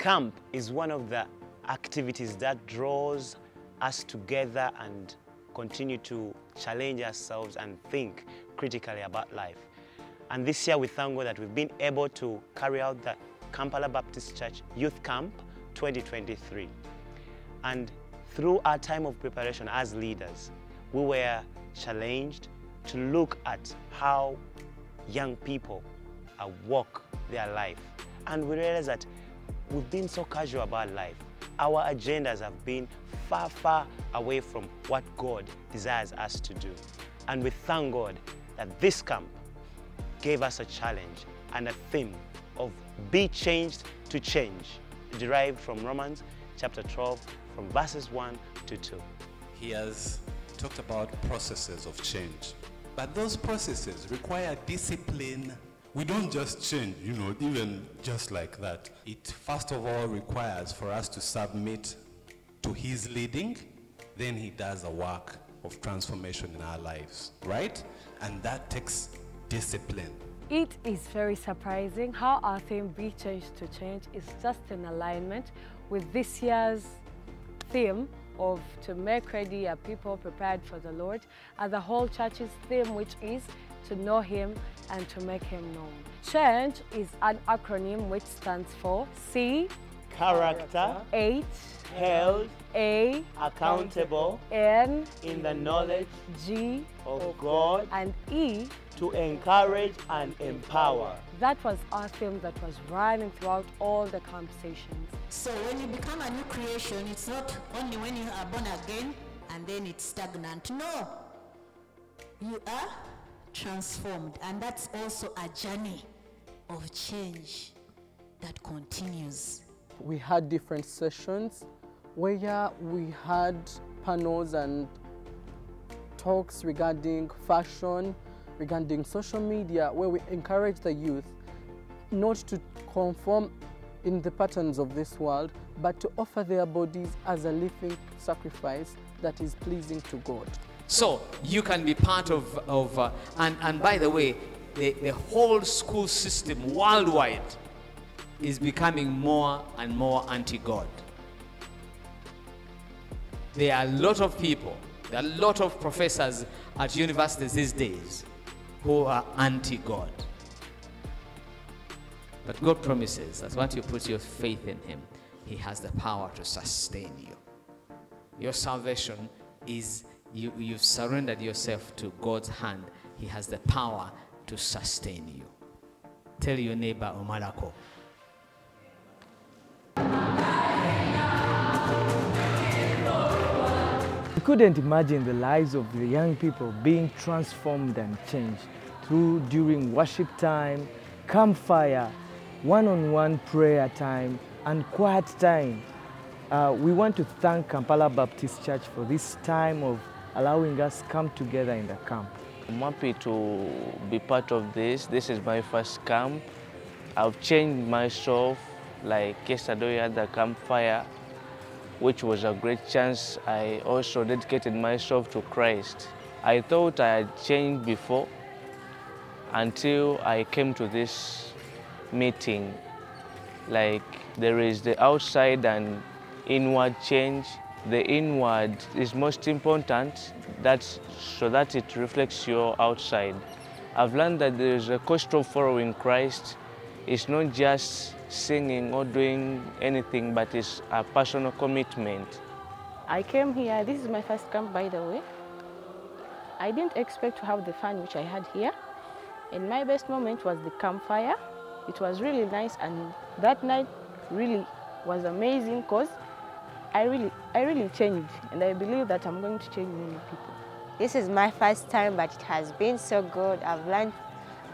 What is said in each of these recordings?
Camp is one of the activities that draws us together and continue to challenge ourselves and think critically about life. And this year we thank God that we've been able to carry out the Kampala Baptist Church Youth Camp 2023. And through our time of preparation as leaders, we were challenged to look at how young people walk their life. And we realized that we've been so casual about life. Our agendas have been far, far away from what God desires us to do. And we thank God that this camp gave us a challenge and a theme of be changed to change, derived from Romans chapter 12, from verses 1 to 2. He has talked about processes of change, but those processes require discipline. We don't just change, even just like that. It first of all requires for us to submit to His leading, then He does a work of transformation in our lives, right? And that takes discipline. It is very surprising how our theme, Be Changed to Change, is just in alignment with this year's theme of to make ready a people prepared for the Lord, and the whole church's theme, which is to know Him and to make Him known. Change is an acronym which stands for C, Character, H, held, A, accountable, N, in the knowledge G, of God, and E. to encourage and empower. That was our theme that was running throughout all the camp sessions. So when you become a new creation, it's not only when you are born again and then it's stagnant. No, you are transformed, and that's also a journey of change that continues. We had different sessions where we had panels and talks regarding fashion, regarding social media, where we encourage the youth not to conform in the patterns of this world, but to offer their bodies as a living sacrifice that is pleasing to God. So you can be part of and by the way, the whole school system worldwide is becoming more and more anti-God. There are a lot of people, there are a lot of professors at universities these days who are anti-God. But God promises that once you put your faith in Him, He has the power to sustain you. Your salvation is you've surrendered yourself to God's hand. He has the power to sustain you. Tell your neighbor, Omarako. We couldn't imagine the lives of the young people being transformed and changed during worship time, campfire, one-on-one prayer time, and quiet time. We want to thank Kampala Baptist Church for this time of allowing us come together in the camp. I'm happy to be part of this. This is my first camp. I've changed myself. Like yesterday at the campfire, which was a great chance. I also dedicated myself to Christ. I thought I had changed before until I came to this meeting. Like there is the outside and inward change. The inward is most important, so that it reflects your outside. I've learned that there is a cost of following Christ. It's not just singing or doing anything, but it's a personal commitment. I came here, this is my first camp, by the way. I didn't expect to have the fun which I had here. And my best moment was the campfire. It was really nice, and that night really was amazing because I really changed, and I believe that I'm going to change many people. This is my first time, but it has been so good. I've learned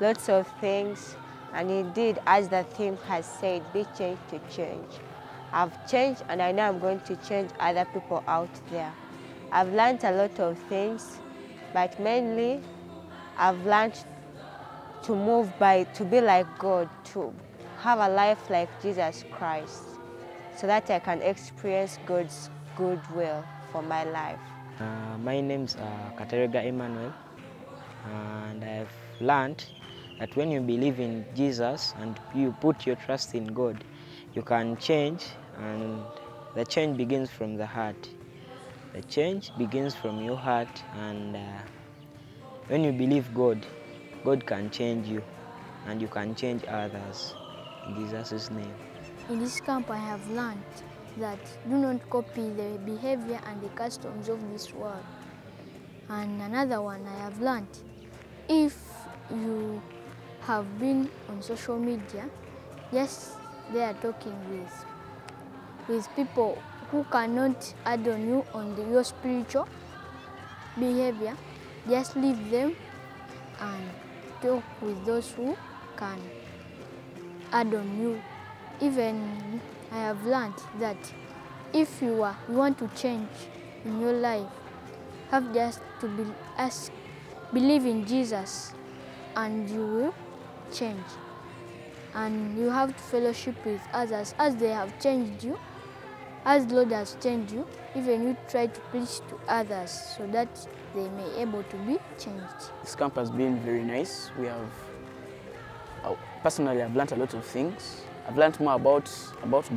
lots of things, and indeed, as the theme has said, be changed to change. I've changed, and I know I'm going to change other people out there. I've learned a lot of things, but mainly I've learned to be like God, to have a life like Jesus Christ, so that I can experience God's goodwill for my life. My name's Katerega Emmanuel, and I've learned that when you believe in Jesus and you put your trust in God, you can change, and the change begins from the heart. The change begins from your heart, and when you believe God, God can change you, and you can change others. In Jesus' name. In this camp I have learned that do not copy the behavior and the customs of this world. And another one I have learned, if you have been on social media, yes, they are talking with people who cannot add on you on your spiritual behavior, just leave them and talk with those who can add on you. Even I have learned that if you want to change in your life, have just to believe in Jesus and you will change. And you have to fellowship with others as they have changed you, as the Lord has changed you. Even you try to preach to others so that they may be able to be changed. This camp has been very nice. Personally, I've learned a lot of things. I've learned more about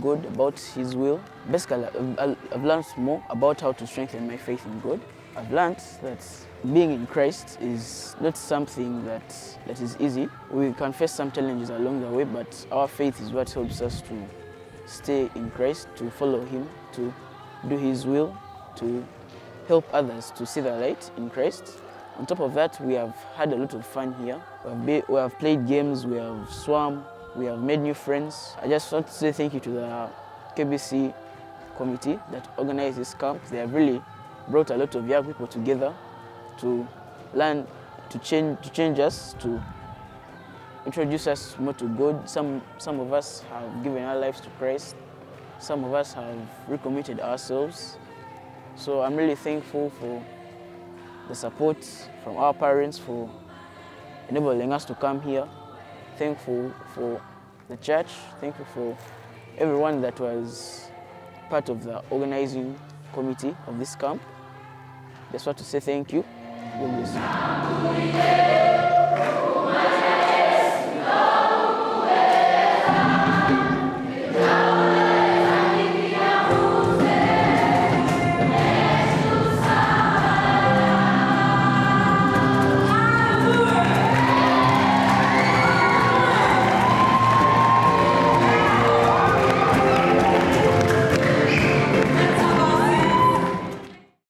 God, about His will. Basically, I've learned more about how to strengthen my faith in God. I've learned that being in Christ is not something that is easy. We can face some challenges along the way, but our faith is what helps us to stay in Christ, to follow Him, to do His will, to help others to see the light in Christ. On top of that, we have had a lot of fun here. We have played games, we have swum, we have made new friends. I just want to say thank you to the KBC committee that organized this camp. They have really brought a lot of young people together to learn, to change us, to introduce us more to God. Some of us have given our lives to Christ. Some of us have recommitted ourselves. So I'm really thankful for the support from our parents for enabling us to come here. Thankful for the church. Thankful for everyone that was part of the organizing committee of this camp. Just want to say thank you. God bless you.